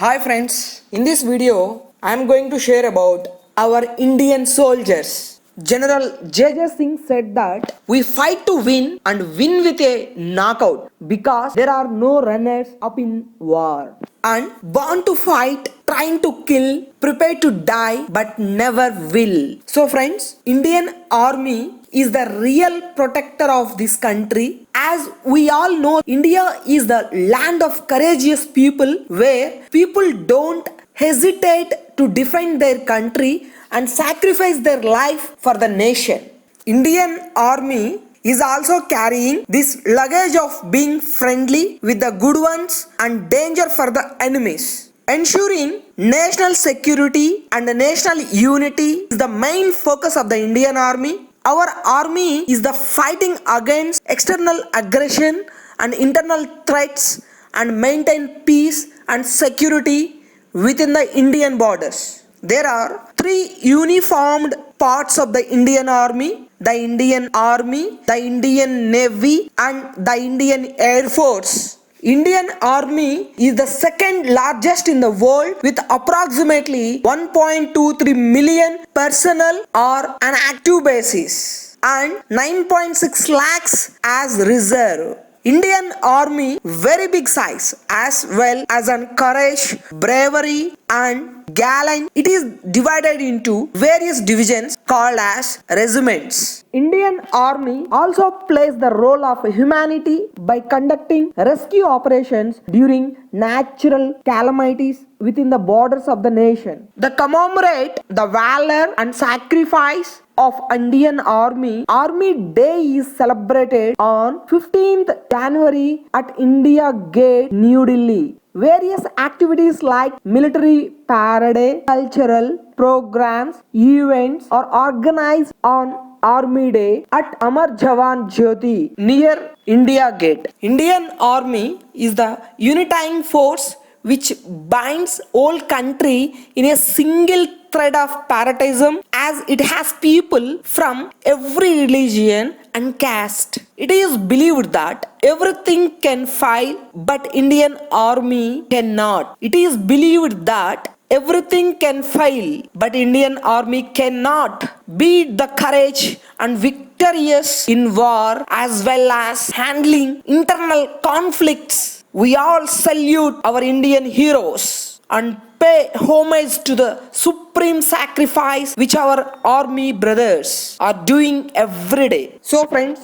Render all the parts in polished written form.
Hi friends, in this video I am going to share about our Indian soldiers. General J.J. Singh said that we fight to win and win with a knockout because there are no runners up in war. And born to fight, trying to kill, prepared to die but never will. So friends, Indian Army is the real protector of this country. As we all know, India is the land of courageous people where people don't hesitate to defend their country and sacrifice their life for the nation. Indian Army is also carrying this luggage of being friendly with the good ones and danger for the enemies. Ensuring national security and national unity is the main focus of the Indian Army. Our army is the fighting against external aggression and internal threats and maintain peace and security within the Indian borders. There are three uniformed parts of the Indian Army: the Indian Army, the Indian Navy, and the Indian Air Force. Indian Army is the second largest in the world with approximately 1.23 million personnel on an active basis and 9.6 lakhs as reserve. Indian Army very big size as well as on courage, bravery and gallant. It is divided into various divisions called as regiments. Indian Army also plays the role of humanity by conducting rescue operations during natural calamities within the borders of the nation. The commemorate the valor and sacrifice of Indian Army. Army Day is celebrated on 15th January at India Gate, New Delhi. Various activities like military parade, cultural programs, events are organized on Army Day at Amar Jawan Jyoti near India Gate. Indian Army is the unifying force which binds whole country in a single thread of patriotism, as it has people from every religion and caste. It is believed that everything can fail but Indian Army cannot. It is believed that everything can fail but Indian Army cannot. Be the courage and victorious in war as well as handling internal conflicts. We all salute our Indian heroes and pay homage to the supreme sacrifice which our army brothers are doing every day. So friends,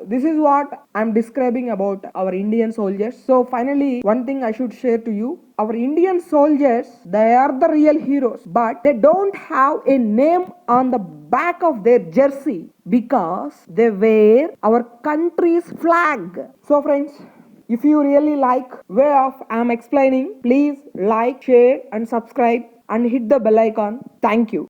this is what I'm describing about our Indian soldiers. So finally, one thing I should share to you: our Indian soldiers, they are the real heroes, but they don't have a name on the back of their jersey because they wear our country's flag. So friends, if you really like way of I'm explaining, please like, share and subscribe and hit the bell icon. Thank you.